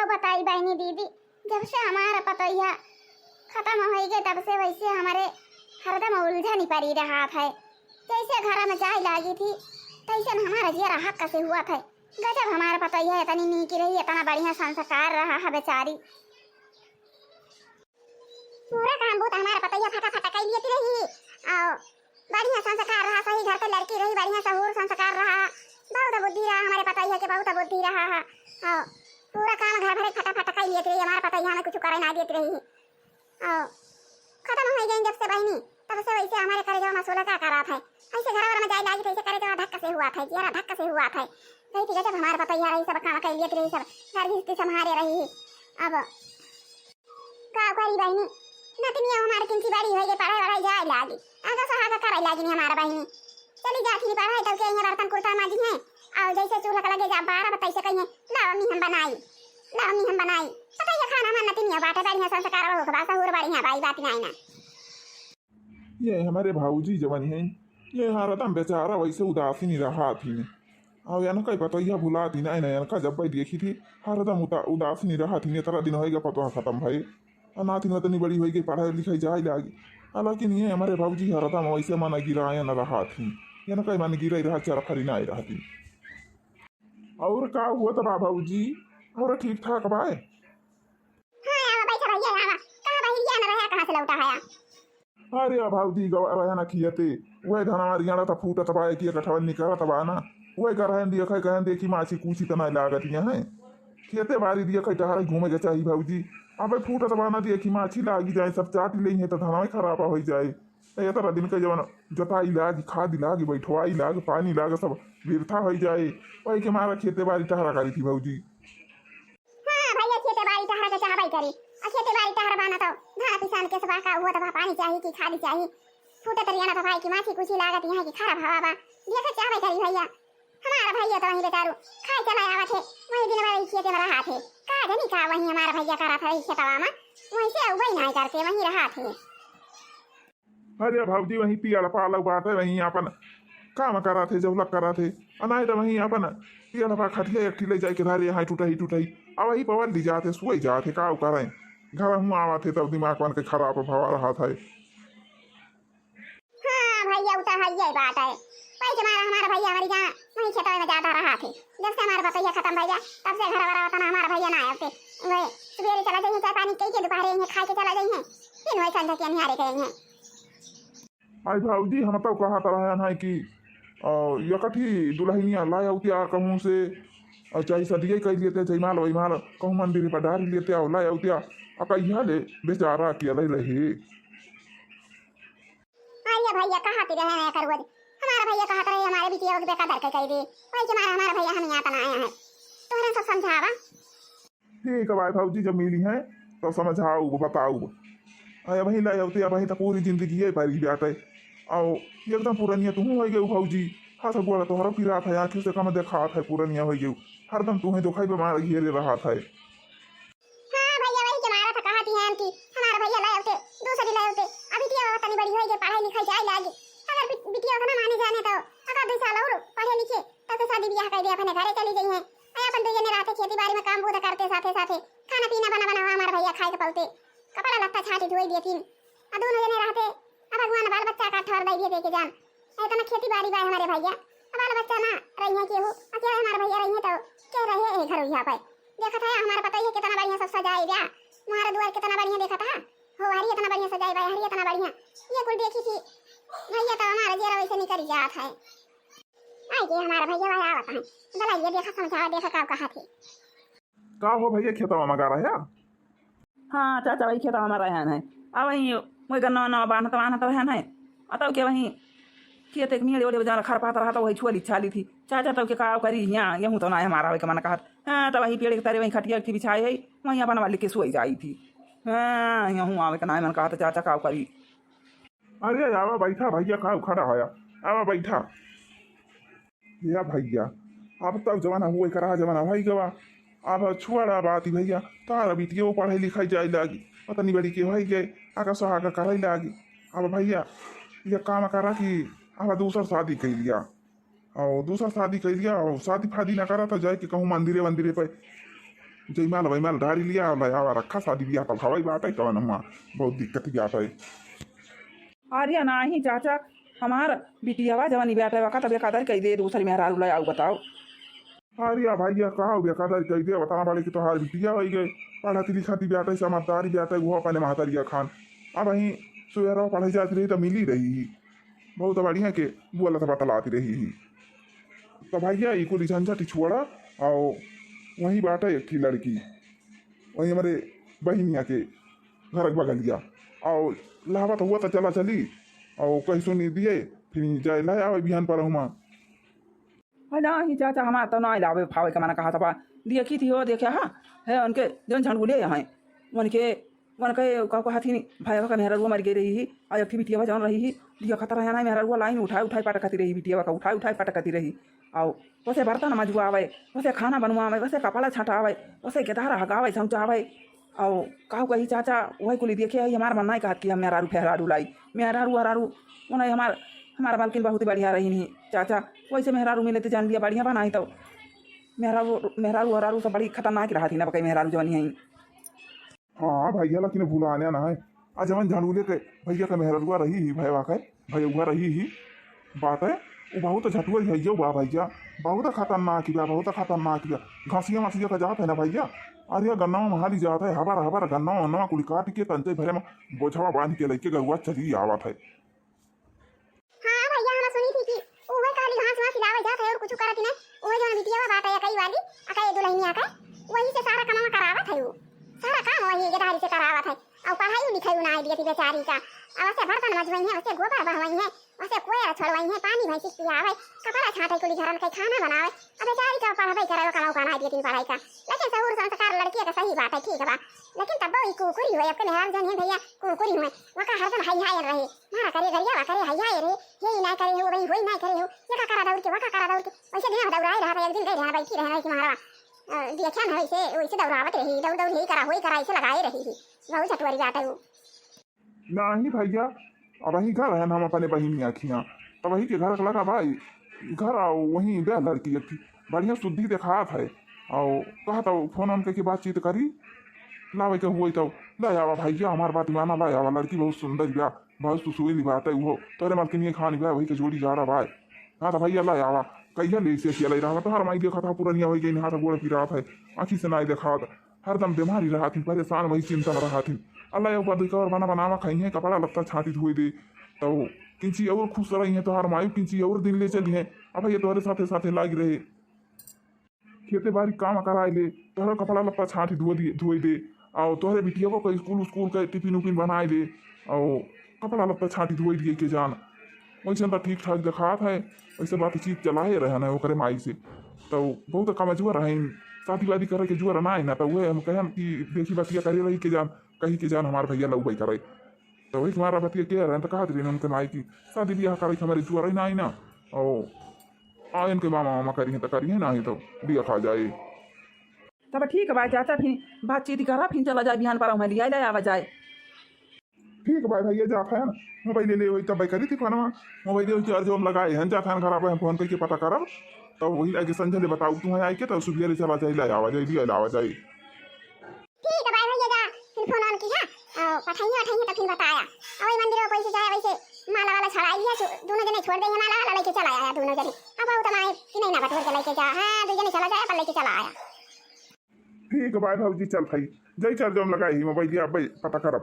का बताई बहनी दीदी, जब से हमारा पतैया खत्म हो गए तब से वैसे हमारे हरदम उलझन ही पड़ी रहा है। जैसे घर में जाए लगी थी तैसे हमारा जरा हक से हुआ था। गजब हमारा पतैया इतनी नीकी रही, इतना बढ़िया संस्कार रहा है बेचारी। पूरा काम बहुत हमारा पतैया फटाफट कर लेती रही और बढ़िया संस्कार रहा, सही घर पे लड़की रही, बढ़िया सहूर संस्कार रहा, बहुत बुद्धि रहा हमारे पतैया के, बहुत बुद्धि रहा है और पूरा काम घर भरे फटाफट कर लेती रही। हमारा पतैया हमें कुछ करे ना देती रही और खत्म हो गई जब से बहनी तब से वैसे हमारे करे जो मसूला का करा था। ऐसे घर में जाए लागी तैसे करे जो धक्का से हुआ था, जरा धक्का से हुआ था। गई थी जब हमारा पतैया रही, सब काम कर लेती रही, सब घर गृहस्थी संभाले रही। अब का करी बहनी नतनिया हमारे किंची बाड़ी हो गई, पढ़ाई जाए लागी आगे से आगे करे लागी हमारा बहनी चली जाती नहीं पढ़ाई तब के बर्तन कुर्ता माजी है और जैसे चूल्हा लगे जा 12 बजे से कहीं ला मम्मी हम बनाई, ला मम्मी हम बनाई पतैया खाना में नतनिया बाटे बढ़िया संस्कार हो बासा और बढ़िया भाई बात नहीं ना। ये हमारे भाऊजी जवानी है, ये हरदम बेचारा वैसे उदासी नहीं रहा थी और याना कहीं पतैया भुला थी ना यानका जब भाई देखी थी हरदम उदासी नहीं रहा थी। तरह दिन होएगा पतवा खत्म भाई और नाती नतनी बड़ी हो गई, पढ़ाई लिखाई जाए लागी। हालांकि नहीं हमारे भाऊजी हरदम वैसे मन गिरा न रहा थी, याना कहीं मन गिरा रहा चरखरी ना रहा थी। और का हुआ तबा भाऊजी और ठीक ठाक बाय? अरे भाऊजी गवा ना खियते वह धनवारियाना था फूटत बा कि कठवन निकलत बा ना वह करहन दिया खै कहन देखी माछी कुछी तना लागत है खेते बारी दिया खै टहरा घूमे के चाहिए भाऊजी। अब फूटत बा ना देखी माछी लागी जाए सब चाट ले है तो धनवा खराब हो जाए। ये तरह दिन के जवन जोताई लागी खाद लागी बैठवाई लाग पानी लाग सब व्यर्था हो जाए वही के मारा खेते बारी टहरा करी थी भाऊजी। खेती बाड़ी टहर बाना तो धान किसान के सबा का हुआ तो पानी चाहिए कि खाद चाहिए फूटे तरियाना तो भाई की माछी कुछ लागत यहाँ की खराब हवा बा देखे चाहे करी भैया हमारा भैया तो वहीं बेचारू खाए चला आवा थे वहीं दिन भर खेते में रहा थे का जनी का वहीं हमारा भैया करा था खेतवा में वहीं से वही नहीं करते वहीं रहा थे। अरे भाऊजी वहीं पियाड़ पालक बाटे वहीं अपन काम करा थे जब लग करा थे अनाय तो वहीं अपन पियाड़ पा खटिया एक ले जाए के धारे यहाँ टूटाई टूटाई अब वही पवन ली जाते सोई जाते का करें घर हम आवा थे तब दिमाग बन के खराब भवा रहा था। हाँ भैया उतर भैया बात है भाई जमाना हमारा भैया हमारी जहाँ वहीं खेतों में जाता रहा थे जब से हमारा पतैया खत्म भैया तब से घर वाला वतन हमारा भैया ना आते वह सवेरे चला जाइए चाय पानी कई के दोपहर में खा के चला जाइए फिर वही संध्या के निहारे करेंगे। आई भाऊजी हम तो कहा तरह है कि यकठी दुल्हनिया लाया उतिया कहूँ से और चाहे सदिया कर लेते चाहे माल वही माल कहूँ मंदिर पर डाल लेते और लाया उतिया अकैया ले बेचारा अकेले रहे। भैया भैया कहाँ पे रहे करवद हमारा भैया कहा रहे हमारे बिटिया के बेकदर के कह दे भाई कि हमारा भैया हम यहाँ तना आए हैं तोहरे सब समझावा। ठीक है भाई भाऊजी जब मिली हैं तो समझाओ बताओ आया वही लाया उतिया वही तो पूरी जिंदगी है पारी बाटे और एकदम पुरानिया तुम हो गए भाऊजी हाथ गोड़ा तो हर पिरा था आँखों से कम देखा था पुरानिया हो गई हरदम तुम्हें दुखाई पे मार घेरे रहा था। हमारा भैया लाए होते दूसरी लाए होते अभी बिटिया तनी बड़ी होई जे पढ़ाई लिखाई जाए लागी अगर बिटिया का ना माने जाने तो अगर 2 साल और पढ़े लिखे तब तो शादी ब्याह कर दे अपने घरे चली गई है अपन दोनों ने रहते खेती बाड़ी में काम बूता करते साथे साथे खाना पीना बना बना हमारा भैया खाए के पलते कपड़ा लत्ता छाटी धोई दिए तीन और दोनों जने रहते अब भगवान बाल बच्चा का ठहर दे दिए के जान इतना खेती बाड़ी बा हमारे भैया बाल बच्चा ना रही है केहू अकेले हमारे भैया रही है तो के रहे घर यहाँ पे देखा था हमारा पता ही कितना बढ़िया सब सजाए गया हमारा द्वार कितना बढ़िया देखा था हो हरी इतना बढ़िया सजाई भाई हरी इतना बढ़िया ये कुल देखी थी भैया तो हमारा जेरा वैसे निकल जात है आई के हमारा भैया भाई आवत है भला ये देखा समझावा देखा का कहा थे का हो भैया खेतवा में गा रहा है। हाँ चाचा वही खेतवा में रहन है अब वही वही गन्ना ना बांधत रहन है अतव के वही खेत एक मीड़े ओले जरा खरपात रहा तो वही छुअली छाली थी चाचा तब के का करी यहाँ गेहूँ तो ना हमारा वही के मन कहा हाँ तो वही पेड़ के तारे वही खटिया की बिछाई है वहीं अपन वाली के सोई जाई थी हाँ गेहूँ आवे के ना मन कहा तो चाचा का करी। अरे आवा बैठा भैया का खड़ा होया आवा बैठा या भैया अब तब जमाना हुआ करा जमाना भाई गवा अब छुआड़ा बात भैया तारा बीतिए वो पढ़ाई लिखाई जाए लागी पता नहीं बड़ी के भाई गए आका सुहागा कराई लागी अब भैया ये काम करा कि अब दूसर शादी कर लिया और दूसरा शादी कर लिया और शादी फादी ना करा तो जाए कि कहूँ मंदिरे वंदिरे पे जयमाल वैमाल डारी लिया आवा रखा शादी ब्याह तब हवाई बात है कवन हुआ बहुत दिक्कत की आता है। अरे नाही चाचा हमार बिटियावा जवानी बेटा का तब कादर कह दे दूसरी मेहरा रुला आओ बताओ। अरे भैया कहा बेकादार कह दे बताना वाले की तो हार बिटिया हो गए पढ़ाती लिखाती बेटा समझदारी बेटा वो अपने महातरिया खान अब वहीं सुबह पढ़ाई जाती रही तो मिली रही ही बहुत बढ़िया के वो अल्लाह बतलाती रही ही तो भैया इको झंझट छोड़ा और वहीं बाटा एक थी लड़की वहीं हमारे बहनिया के घर बगल गया और लावा तो हुआ तो चला चली और कहीं सुनी दिए फिर जाए लाया बिहान पर हुआ नहीं चाचा हमारा तो ना लावे फावे का मैंने कहा था देखी थी वो देखे हाँ है उनके जन झंडुले यहाँ उनके कहा हाथी भाई का मेहरा मर गई रही और एक बिटिया जान रही दिया खतरा है ना मेहरा लाइन उठाई पटकती रही बिटिया का उठाई पटकती रही और वैसे बर्तन मजुआ आवे वैसे खाना बनवावे वैसे कपड़ा छटावे वैसे गेदारा हगावे समझावे और कहू कही चाचा वही कुली देखे हमारा मन नहीं कहा कि हम मेहरारू फेहरारू लाई मेहरारू हरारू उन्हें हमारा बालकिन बहुत बढ़िया रही नहीं चाचा वैसे मेहरारू मिले तो जान लिया बढ़िया बनाई तो मेहरारू हरारू सब बड़ी खतरनाक रहा थी ना बकई मेहरारू जवानी है। हाँ भैया लेकिन भूलाने ना है आज जवन झाड़ूले के भैया का मेहरुआ रही ही भैया का भैया रही ही बात है वो बहुत झटुआ है यो बा भैया बहुत खतरनाक किया बहुत खतरनाक किया घासिया मासिया का जात है ना भैया अरे गन्ना महाली जात है हबर गन्ना वन्ना कुड़ी काट के तंते भरे में बोझवा बांध के लेके गरुआ चली आवत है। हाँ भैया हम सुनी थी कि ओहे काली घास वहां खिलावे जात है और कुछ करत नहीं ओहे जो बिटिया बात है कई वाली अका ये दुल्हनिया का वही से सारा काम करावत है वो सारा काम वही गेदारी से करावत है और पढ़ाई लिखाई ना आई थी बेचारी का अब वैसे बर्तन मजवाई है वैसे गोबर बहवाई है वैसे कोयरा छोड़वाई है पानी भैंसी पियावे कपड़ा छाटे कुली घर में खाना बनावे अब बेचारी का पढ़ाई करावे का मौका ना दी पढ़ाई का लेकिन सहूर संस्कार लड़की का सही बात है ठीक है लेकिन तब वो कुकुरी हुए अपने मेहरान जन है भैया कुकुरी हुए वका हरदम हाई हाई रहे मारा करे गरिया करे हाई हाई रहे ये ना करे हो वही ना करे हो ये का करा दौड़ के वका करा दौड़ के वैसे दिन दौड़ाई रहा था एक दिन गई रहना बैठी रहना कि मारा देखा ना वैसे दौड़ावत रही दौड़ ही करा ऐसे लगाए रही बहुत चटवरी बात है वो नहीं भैया अब वही घर है ना हम अपने बहन आखियाँ तो वही के घर लगा भाई घर आओ वहीं बे लड़की थी बढ़िया शुद्धि दिखात है और कहा था फोन ऑन करके बातचीत करी लावे के हुई तो ला आवा भैया हमार बात माना ला आवा लड़की बहुत सुंदर बा बहुत सुसुई बात है वो तोरे मालकिन ये खानी बा वही के जोड़ी जा रहा भाई हाँ तो भैया ला आवा कहिया ले से किया रहा तो हर माई देखा था पुरानिया हो गई हाथ गोड़ फिरा है आँखी से नाई देखा हरदम बीमारी रहा थी परेशान वही चिंता में रहा थी अल्लाह ऊपर और बना बनावा खाई है कपड़ा लगता छाती धोई दे तो किंची और खुश रही है तो हर मायू किंची और दिन ले चली है अब ये तोहरे साथे साथे लाग रहे खेते बारी काम कराए ले तोहरा कपड़ा लगता छाती धोई दे और तोहरे बिटिया को स्कूल का टिफिन उफिन बनाए दे और कपड़ा लगता छाती धोई दिए के जान वैसे तो ठीक ठाक दिखात है वैसे बातचीत चलाए रहे ना ओकरे माई से तो बहुत कमजोर रहे शादी वादी करे के जुआ ना ना तो वह हम कहम कि देखी बतिया करे रही के जान कहीं के जान हमारे भैया लऊ करे तो वही हमारा बतिया कह रहे हैं तो कहा रही उनके माई की शादी ब्याह करे हमारे जुआ रही ना आई ना और आयन के मामा मामा करी तो करिए ना ही तो बिया खा जाए तब ठीक है भाई चाचा फिर बातचीत करा फिर चला जाए बिहान पर लिया ले आवा जाए। ठीक है भाई भैया जाता है ना मोबाइल ले वही तब भाई करी थी फोन मोबाइल चार्ज हम लगाए हैं जाता है घर आप फोन करके पता करब तो वही आगे संजय ले बताऊ तुम्हें आई के तो सुबह ले चला जाए आवा जाए लिया आवा जाए। ठीक है भाई भैया जा फिर फोन ऑन किया पठाइए तो फिर बताया अब वही मंदिर में पैसे जाए वैसे माला वाला छड़ा लिया दोनों जने छोड़ देंगे माला वाला लेके चला आया दोनों जने अब वो तो माए कि नहीं ना बटोर के लेके जा हाँ दो जने चला जाए पर लेके चला आया। ठीक है भाई भाजी चल भाई जय चार्ज हम लगाए ही मोबाइल आप भाई पता करब।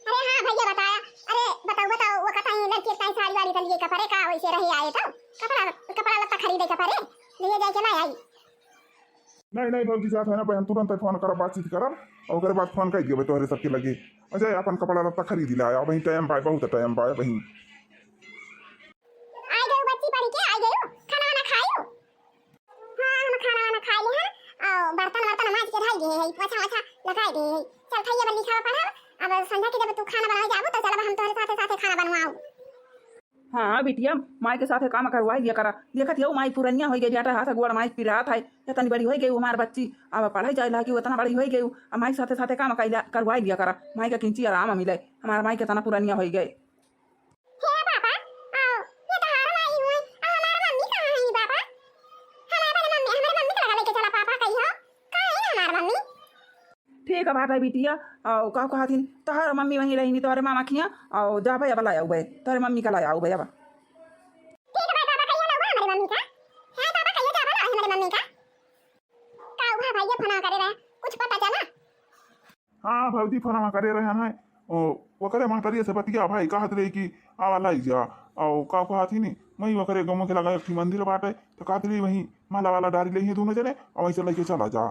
अरे हाँ भैया बताया अरे बताओ वो कथा लड़की का साड़ी वाड़ी का लिए कपड़े का वैसे रही आए तो कपड़ा लत्ता खरीदे कपड़े लिए जाए चला आई नहीं भाजी साथ है ना भाई हम तुरंत फोन करब बातचीत करब और ओकरे बाद फोन कर दिए तोहरे सबके लगे अजय अपन कपड़ा लत्ता खरीद लाया वही टाइम पाए बहुत टाइम पाए वही आ गए बच्ची पढ़ के आ गए खाना वाना खायो हाँ हम खाना वाना खा लिए हैं और बर्तन मांज के ढाई दिए हैं पोछा वोछा लगा दिए हैं चल खाइए बल्ली खावा पड़ा अब संध्या के जब तू खाना बनाए जाबो तो चल हम तोहरे साथे खाना बनवाऊं। हाँ बिटिया माई के साथ काम करवाई दिया करा देखत हो माई पुरनिया हो गई बेटा हाथ गोड़ माई पिरा था इतनी बड़ी हो गई हमारे बच्ची अब पढ़ाई जाए लागी उतना बड़ी हो गई अब माई साथे साथे काम करवाई दिया करा माई का किंची आराम मिले हमारा माई के तना पुरनिया हो गए। हे पापा आओ ये तो हार आई हुई हमारी मम्मी कहां है पापा हमारे मम्मी का लेके चला पापा कहियो कहां है ठीक है बात है बिटिया और का कहा थी तोहर मम्मी वहीं रही नहीं तोहरे मामा खिया और जा भाई अब लाया बे तोहरे मम्मी का लाया बे अब ठीक है भाई बाबा कहिए ना हमारे मम्मी का है बाबा कहिए क्या बोला हमारे मम्मी का हुआ भाई ये फना करे रहे कुछ पता चला हाँ भाजी फोन करे रहे हैं ओ वो करे मास्टरिया से बतिया भाई कहत रही कि आवा लाई जा और का कहा थी नहीं वही वो करे गाँव के लगा एक मंदिर बाटे तो कहत रही वहीं माला वाला डारी ले दोनों जने और वहीं से लेके चला जा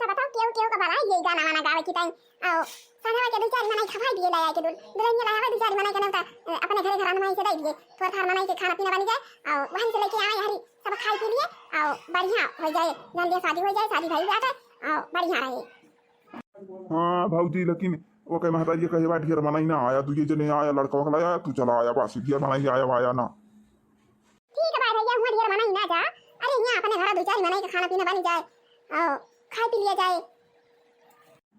तब बताओ क्यों क्यों का भला ये गाना वाना गावे की टाइम आओ सानवा के दो चार मनाई खवाई दिए लाया के दुल्हन लाया दो चार मनाई के ना अपने घरे घरान में से दे दिए थोड़ा थार मनाई के खाना पीना बन जाए और वहीं से लेके आए हरी सब खाई पी लिए और बढ़िया हो जाए जल्दी शादी हो जाए शादी भाई जाता और बढ़िया रहे हाँ भाजी लेकिन वो कहे महताजी कहे बा ढेर मनाई ना आया तुझे जने आया लड़का वकला आया तू चला आया बस ढेर मनाई आया ना ठीक है भाई भैया हुआ ढेर मनाई ना जा अरे यहाँ अपने घर दो चार मनाई के खाना पीना बन जाए और खाई पी लिया जाए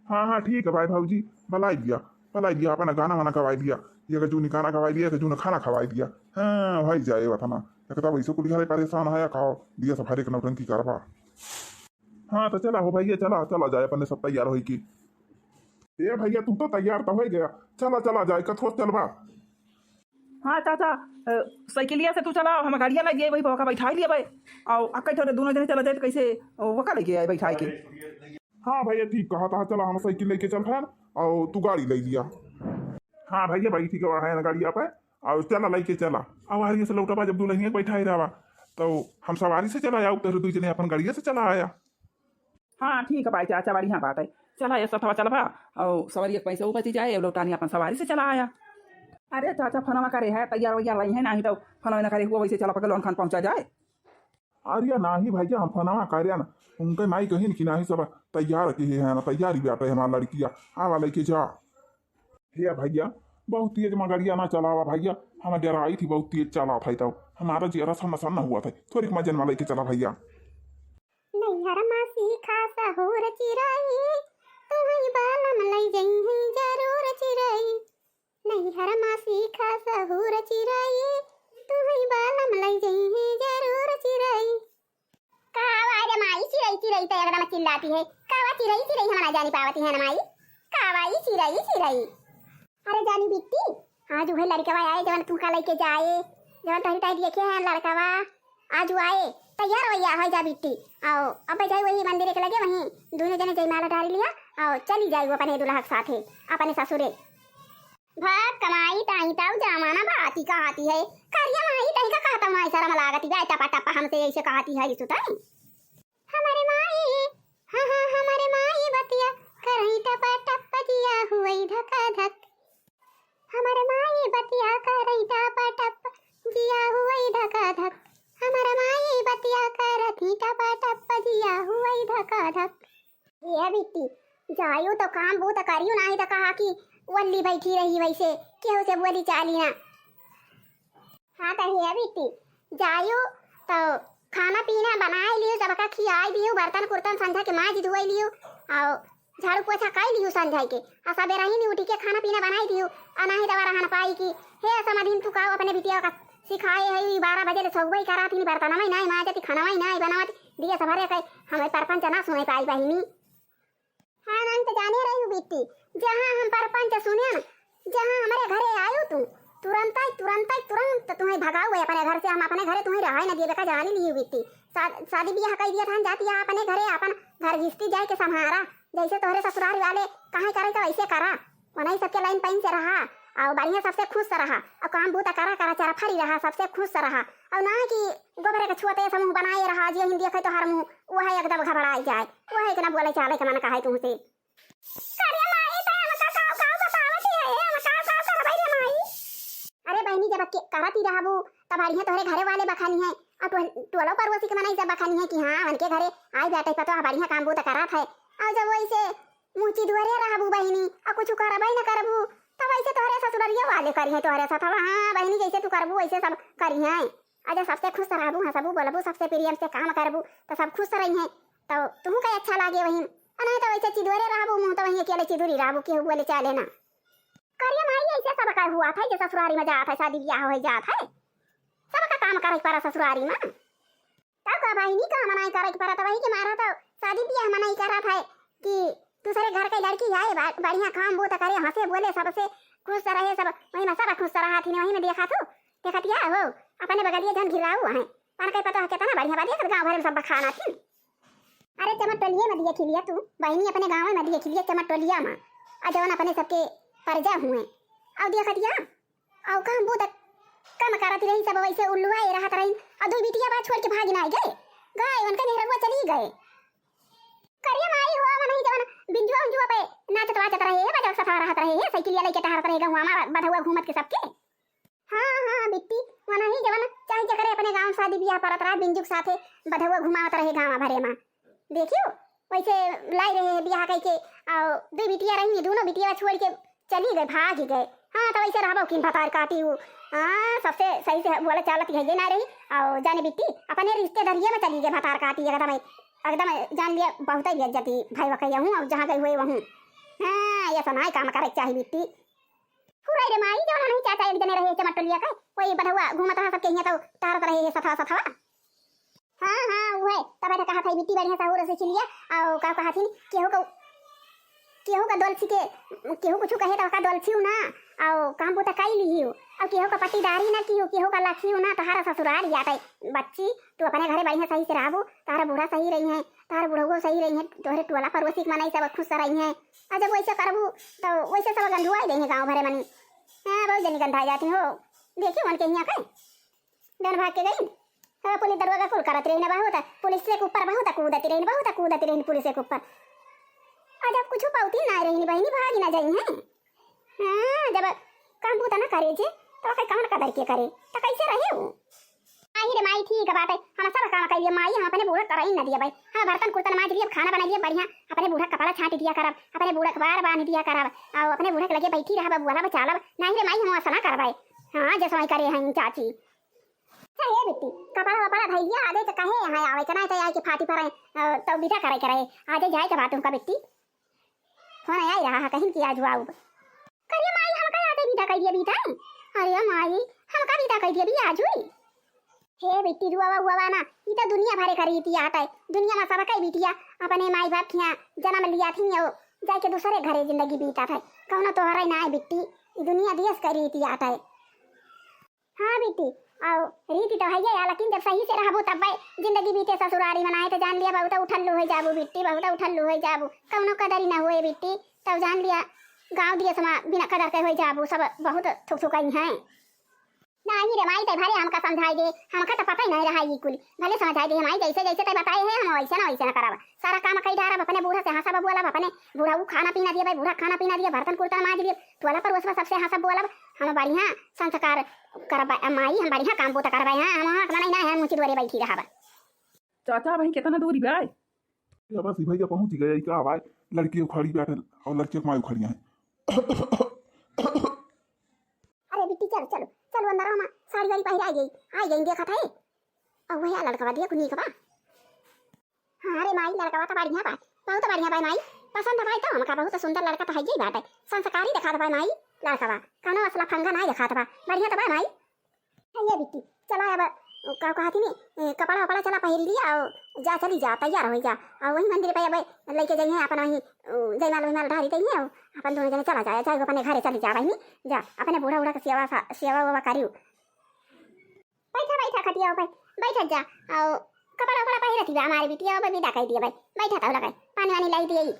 हाँ ठीक है भाई भाजी भलाई दिया अपना गाना वाना गवाई दिया ये का जूनी गाना गवाई दिया जूना खाना खवाई दिया हाँ भाई जाए बता ना कहता वैसे कुल घरे परेशान है खाओ दिया सफारी के नौटंकी करवा हाँ तो चला हो भैया चला जाए अपने सब तैयार हो की ए भैया तू तो तैयार तो हो गया चला जाए कथो चलवा हाँ चाचा साइकिलिया से तू चला हम गाड़िया लगे वही बका बैठा लिए भाई और अक्का थोड़े दोनों जने चला जाए तो कैसे वका लेके आए बैठा के हाँ भैया ठीक कहा था चला हम साइकिल लेके चल रहे और तू गाड़ी ले लिया हाँ भैया भाई ठीक है गाड़ी पे और चला लेके चला अब हरिया से लौटा जब दुल्हनिया बैठा ही रहा तो हम सवारी से चला आया तो दू जने अपन गाड़िया से चला आया हाँ ठीक है भाई चाचा बढ़िया बात है चला ये सफवा चलवा और सवारी पैसे वो बची जाए लौटानी अपन सवारी से चला आया अरे चाचा फनवा करे है तैयार वैयार रही है नहीं तो फनवा ना करे हुआ वैसे चला पकड़ लोन खान पहुंचा जाए अरे नहीं भैया हम फनावा कार्या ना उनके माई कहीं कि नहीं सब तैयार की है ना तैयारी बैठे है हमारा लड़किया आवा लेके जा हे भैया बहुत तेज मगरिया ना चलावा भैया हमें डराई थी बहुत तेज चला था तो हमारा जरा समसन हुआ था थोड़ी मजन वाले के चला भैया नैहर मासी खासा होर चिराई तुम्हारी बालम लई जई है जरूर चिराई नैहर मासी खासा होर चिराई तुम्हारी बालम लई जई है जरूर चिराई कावा रे माई चिराई तो एकदम चिल्लाती है कावा चिराई हम ना जानी पावती है ना माई कावाई चिराई अरे जानी बिट्टी आज वह लड़कवा आए जवन तुमका लेके जाए जवन तही तही देखे हैं लड़कवा आज वो आए तैयार भैया हो जा बिट्टी आओ अब जाए वही मंदिर के लगे वहीं दोनों जने जयमाला डाल लिया और चली जाए वो अपने दुल्हा के साथे अपने ससुरे भाग कमाई ताई ताऊ जमाना बाती कहती है करिया माई तही का कहता हूं ऐसा रम लागती जाए टपा टपा हमसे ऐसे कहती है सुताई हमारे माई हां हमारे माई बतिया करई टपा टपा दिया हुई धका धक हमारे माई बतिया करई टपा टपा दिया हुई धका धक हमारा माई बतिया करती टपा टपा दिया हुई धका धक ये बिट्टी जायो तो काम वो तो करियो नहीं तो कहा कि वल्ली बैठी रही वैसे केहू से बोली चाली ना हाँ तो है बिट्टी जायो तो खाना पीना बनाए लियो सबका खियाई दियो बर्तन कुर्तन संझा के माज धुआई लियो और झाड़ू पोछा कर लियो संझा के आ सबेरा ही नहीं उठी के खाना पीना बनाई दियो आ नहीं दवा रहन पाई कि हे समाधीन तू काओ अपने बिटिया का सिखाए है 12 बजे ले सौगई करा थी बर्तन में नहीं माजती खाना में नहीं बनावत दिया सभरे कई हमें परपंच ना सुने पाई बहिनी हाँ नहीं तो जाने रही हूँ बिट्टी जहाँ हम परपंच सुने ना जहाँ हमारे घरे आयो तू तुरंत तुम्हें भगाओ गए अपने घर से हम अपने घरे तुम्हें रहा ना दिए बेका जानी ली बिट्टी शादी ब्याह कर दिया था जाती है अपने घरे अपन घर घिसती जाए के संहारा जैसे तोहरे ससुराल वाले कहाँ करे तो ऐसे करा वही सबके लाइन पाइन से रहा और बढ़िया सबसे खुश रहा और काम बूता करा चारा फरी रहा सबसे खुश रहा और ना कि गोबरे के छुआते समूह बनाए रहा जो हिंदी देखे तो हर मुँह वह एकदम घबराई जाए वह एक ना बोले चाले के मन कहा तुमसे अरे बहनी जब करती रहबू तब बढ़िया तोहरे घरे वाले बखानी है और टोलो पड़ोसी के मनाई सब बखानी है कि हाँ उनके घरे आई बैठे पता बढ़िया काम बूता करत है और जब वैसे मुँची दुआरे रहबू बहनी और कुछ करबई न करबू तब ऐसे तोहरे ससुररिया वाले करी है तोहरे साथ हाँ बहनी जैसे तू करबू वैसे सब करी है अजय सबसे खुश रहबू हंसबू बोलबू सबसे प्रियम से काम करबू तो सब खुश रही है तो तुम कहीं अच्छा लागे वहीं नहीं तो वैसे चिदुरे रहबू मुँह तो वहीं अकेले चिदुरी रहबू केहू बोले चले ना करिया माई ऐसे सब का हुआ था जो ससुरारी में जाता है शादी ब्याह हो जाता है सबका काम करे पर ससुरारी में तब का बहनी का मनाई करे पर तो वही के मारा तो शादी ब्याह मनाई करा था कि दूसरे घर की लड़की आए बढ़िया काम बूत करे हंसे बोले सबसे खुश रहे सब वही में सब खुश रहा थी वही में देखा तू देखतिया हो अपने बगलिए जन घिराऊ है पर कई पता है कितना बढ़िया बात है गांव भर में सब खाना थी। अरे चमटोलिया में दिए खिलिया तू बहनी अपने गांव में दिए खिलिया चमटोलिया में आ जवन अपने सबके परजा हुए और देखतिया और काम बूत कम करती रही सब वैसे उल्लुआए रहत रही और दो बिटिया बात छोड़ के भाग ना गए उनका नेहरुआ चली गए करिया माई हुआ मन ही जवन बिंजुआ उंजुआ पे नाचत वाचत रहे बजा सफा रहत रहे साइकिलिया लेके टहरत रहे हुआ हमारा बधुआ घूमत के सबके हाँ बिट्टी मन ही जवन चाहे जकरे अपने गांव शादी बियाह परत रहा बिंजुक साथे बधुआ घुमावत रहे गांव भरे में देखियो वैसे लाई रहे बियाह कई के और दो बिटिया रही दोनों बिटिया छोड़ के चली गए भाग गए। हाँ तो वैसे रहबो किन भतार काटी हूँ हाँ सबसे सही से बोले चालत है ना रही और जाने बिट्टी अपने रिश्तेदारिये में चली गए भतार काटी एकदम जान लिया बहुत ही इज्जती भाई वकैया हूँ और जहाँ गई हुए वहूँ हाँ ये सुनाई काम करे चाहिए बिट्टी पूरा रे माई जो नहीं चाहता एक जने रहे चमटोलिया का कोई बधुआ घूमत रहा सबके यहाँ तो तारत रहे सथवा सथवा हाँ वो है तब ऐसा कहा था बिट्टी बढ़िया सा से चिलिया और का कहा थी केहू का दोलसी के केहू कुछ कहे तो का दोलसी ना और काम बुता काई ली हो और केहू का पट्टीदारी ना की हो केहू का लाखी ना तहारा ससुराल याता बच्ची तू अपने घरे बढ़िया सही से रहबो तारा बूढ़ा सही रही है तारा बूढ़ो सही रही है तोहरे टोला पड़ोसी के मनाई सब खुश रही है और जब वैसे करबू तो वैसे सब गंधुआ देंगे गाँव भरे मनी हाँ बहुत जल्दी गंधा जाती हो देखियो उनके यहाँ कहीं डन भाग के गई पुलिस दरवाजा खुल करत रही बहुत पुलिस के ऊपर बहुत कूदती रही पुलिस के ऊपर जब कुछ पाउती ना रही बहनी भागी ना जाई है हाँ जब काम बूता ना करे जे तो कई कौन कदर के करे तो कैसे रहे हो आई रे माई ठीक बात है हम सब काम करिए माई हम अपने बूढ़ा कराई ना दिया भाई हाँ बर्तन कुर्तन माज दिया खाना बना दिया बढ़िया अपने बूढ़ा कपड़ा छाट दिया करब अपने बूढ़ा अखबार बांध दिया करब और अपने बूढ़ा के लगे बैठी रहा बुआला बचालब नहीं रे माई हम ऐसा ना करवाए हाँ जैसा करे हैं चाची हे बिट्टी कपड़ा वपड़ा भैया आगे तो कहे यहाँ आवे कना तो आई के फाटी पर तो बिदा करे करे आजे जाए के बात उनका बिट्टी फोन आई रहा है कहीं की आज आऊ करिए माई हम का आते बिदा कर दिया बिदा अरे माई हम का बिदा कर दिया भी आज हुई हे बिट्टी हुआ ना ये तो दुनिया भरे करी थी आता है दुनिया में सब कई बिटिया अपने माई बाप के जन्म लिया थी और जाके दूसरे घरे जिंदगी बीता था कौन तो हरे ना बिट्टी दुनिया देश करी थी आता है हाँ बिट्टी और रीति तो है ये लेकिन जब सही से रहबो तब जिंदगी बीते ससुरारी मनाए तो जान लिया बहुत उठल्लू हो जाबू बिट्टी बहुत उठल्लू हो जाबू कौनो कदर ना हुए बिट्टी तब जान लिया गांव दिए समा बिना कदर के हो जाबू सब बहुत थुक थुकई हैं नहीं रे माई ते भले हमका समझाई दे हमका तो पता ही नहीं रहा ये कुल भले समझाई दे माई जैसे जैसे ते बताए हैं हम वैसे ना करब सारा काम कई डारब अपने बूढ़ा से हंसब बोलब अपने बूढ़ा वो खाना पीना दिए भाई बूढ़ा खाना पीना दिए बर्तन कुर्ता माज दिए टोला पर उसमें सबसे हंसब बोलब हम बढ़िया संस्कार करब माई हम बढ़िया काम बोता करब हां हम नहीं ना है मुंची द्वारे बैठी रहब चाचा भाई कितना दूरी बे आए या बस भैया पहुंच गए का भाई लड़की खड़ी बैठल और लड़की माई खड़ी हैं अरे बिट्टी चलो चलो चलो अंदर हम साड़ी वाली पहन आई गई देखा था और वही लड़का दिया कुनी का हाँ रे माई लड़का तो बढ़िया बा बहुत बढ़िया बा माई पसंद भाई तो हमका बहुत सुंदर लड़का तो है ही बात है संस्कारी दिखा दबा माई लड़का बा कौनो असला फंगा नहीं दिखा दबा बढ़िया तो बा माई ये बिट्टी चला अब का कहा थी ने कपड़ा वपड़ा चला पहन लिया और जा चली जा तैयार हो जा और वही मंदिर पे अब लेके जाइए अपन वही जयमाल ढारी तई है अपन दोनों जने चला जाए चाहे अपने घरे चली जा बहनी जा अपने बूढ़ा बूढ़ा का सेवा करियो बैठा खटिया भाई बैठ जा और कपड़ा वपड़ा पहन रखी हमारी बिटिया अब विदा कर दिया भाई बैठा था लगा पानी वानी लाई दिए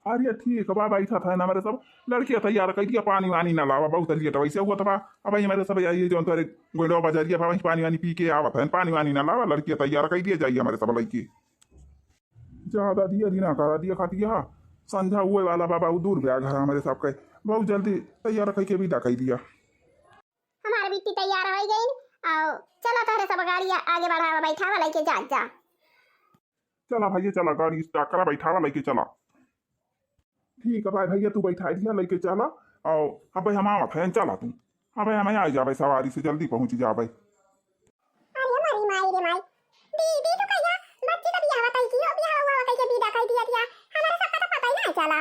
अरे ठीक बा बैठा था ना मेरे सब लड़कियां तैयार कर दिया पानी वानी ना लावा बहुत लेट वैसे हुआ था अब भाई मेरे सब ये जो तेरे गोइडो बाजारिया वही पानी वानी पी के आवत है पानी वानी ना लावा लड़कियां तैयार कर दिया जाइए हमारे सब लड़की ज्यादा दिया ना करा दिया खाती हाँ संझा हुए वाला बाबा दूर गया घर हमारे सब का बहुत जल्दी तैयार करके विदा कर दिया हमारी बिट्टी तैयार हो गई और चलो तारे सब गाड़ी आगे बढ़ावा बैठावा लेके जा चला भैया चला गाड़ी स्टार्ट करा बैठावा लेके चला ठीक है भाई भैया तू बैठा दिया लेके चला और अब भाई हम आवत हैं चला तू हाँ भाई हमें आ जा भाई सवारी से जल्दी पहुंच जा भाई अरे मारी माई रे माई दीदी तो कहिया बच्ची का बियाह बताई कि बियाह हुआ कहीं के विदा कर दिया हमारे सबका तो पता ही नहीं चला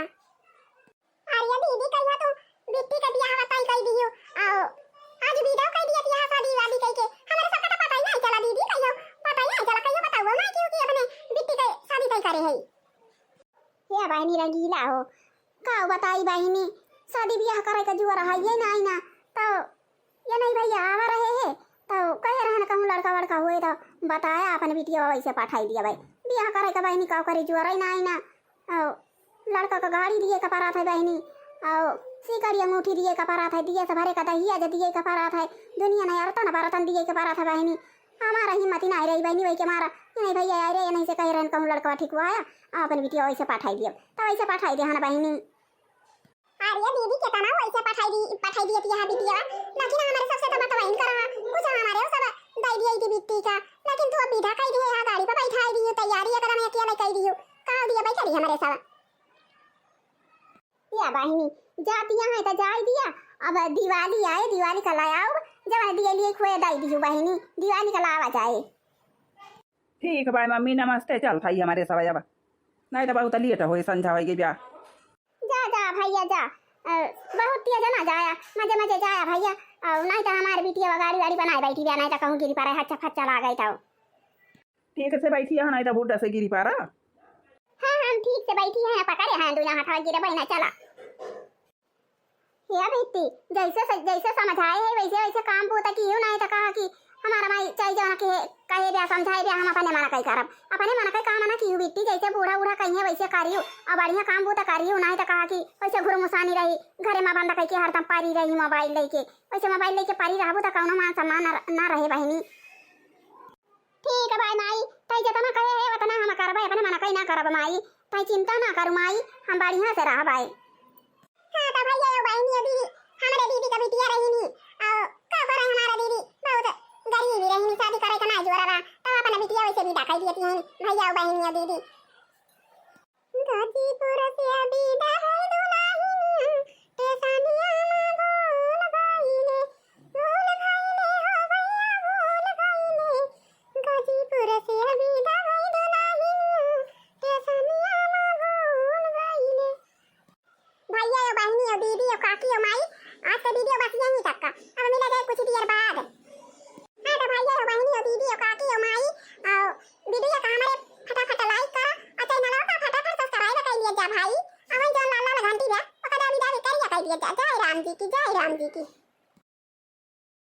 अरे दीदी कहिया तो बिट्टी का बियाह बताई कर दियो और आज विदा कर दिया बियाह शादी वादी कह के हमारे सबका तो पता ही नहीं चला दीदी कहियो पता ही नहीं चला कहियो बताओ ना क्यों कि अपने बिट्टी का शादी तय करे है हे बहनी रंगीला हो का बताई बहनी शादी ब्याह करे का जुआ रहा ये नहीं ना तो ये नहीं भैया आवा रहे है तो कहे रहन कहूँ लड़का वड़का हुए तो बताया अपन बिटिया वैसे पठाई दिया भाई ब्याह करे का बहनी का करे जुआ रही नहीं ना लड़का का गाड़ी दिए का परा था बहनी और सिकड़ी अंगूठी दिए का परा था दिए से भरे का दहिया जो दिए का परा था दुनिया नहीं अरतन बरतन दिए का परा था बहनी हमारा हिम्मत ही नहीं रही बहनी वही के मारा नहीं भैया अरे नहीं से कह रहे कहूँ लड़का ठीक हुआ अपन बिटिया वैसे पठाई दिया तो वैसे पठाई दिया ना बहनी अरे दीदी के तना वैसे पठाई दिए थी बिटिया लेकिन हमारे सबसे तो बतवाइन करा कुछ हमारे सब दई दिए थी बिट्टी का लेकिन तू अभी ढकाई दिए यहाँ गाड़ी पर बैठाई दी तैयारी एकदम अकेले कर दियो कहा दिया बैठा रही हमारे सब या बहनी जाती है तो जाई दिया अब दिवाली आए दिवाली का लायाओ जब दिए लिए खोए दाई दियो बहनी दिवाली का लावा जाए ठीक भाई मम्मी नमस्ते चल भाई हमारे सब अब नहीं तो बहुत लेट हो संझा होगी ब्याह जा जा भैया जा बहुत तेज ना जाया मजे मजे जाया भैया नहीं तो हमारे बिटिया गाड़ी वाड़ी बनाए बैठी बिया नहीं तो कहूँ गिरी पारा हच्चा फच्चा ला गई था ठीक से बैठी है नहीं तो बूढ़ा से गिरी पारा हाँ हम ठीक से बैठी हैं पकड़े हैं दुनिया हाथ गिरे बहना चला या बेटी जैसे समझाए है वैसे वैसे काम पूता की नहीं तो कहा कि हमारा माई चाहिए जो ना कहे दिया समझाए दिया हम अपने मना कहीं करब अपने मना कहीं काम ना की बेटी जैसे बूढ़ा बूढ़ा कहीं है वैसे करियो अब बढ़िया काम पूता करियो नहीं तो कहा कि वैसे घुरमुसानी रही घरे में बंद कहीं के हरदम पारी रही मोबाइल लेके वैसे मोबाइल लेके पारी रहबो तो कौनो मान सम्मान ना रहे बहनी ठीक है भाई माई तई जितना कहे है उतना हम करबे अपने मना कहीं ना करब माई तई चिंता ना करू माई हम बढ़िया से रह भाई हां तो भैया यो बहनी दीदी हमारे दीदी का बिटिया रही नी और का करे हमारा दीदी बहुत गरीब भी रही शादी करे का ना जोरा रहा तो अपना बिटिया वैसे भी डाकाई दिए हैं भैया बहनी दीदी गाजीपुर से विदा है दुल्हन टेसानिया में भूल गईले हो भैया भूल गईले गाजीपुर से विदा है दुल्हन टेसानिया में भूल गईले भैया यो बहनी यो दीदी यो काकी यो माई आज से वीडियो बस यहीं तक का अब मिलेगा कुछ देर बाद हाँ तो भैया यो बहनी यो दीदी यो काकी यो माई और वीडियो का हमारे फटाफट लाइक करो और चैनल को फटाफट सब्सक्राइब कर लिया जा भाई और जो लाल लाल घंटी है वो कदा विदा भी करिए कर दिया जा जय राम जी की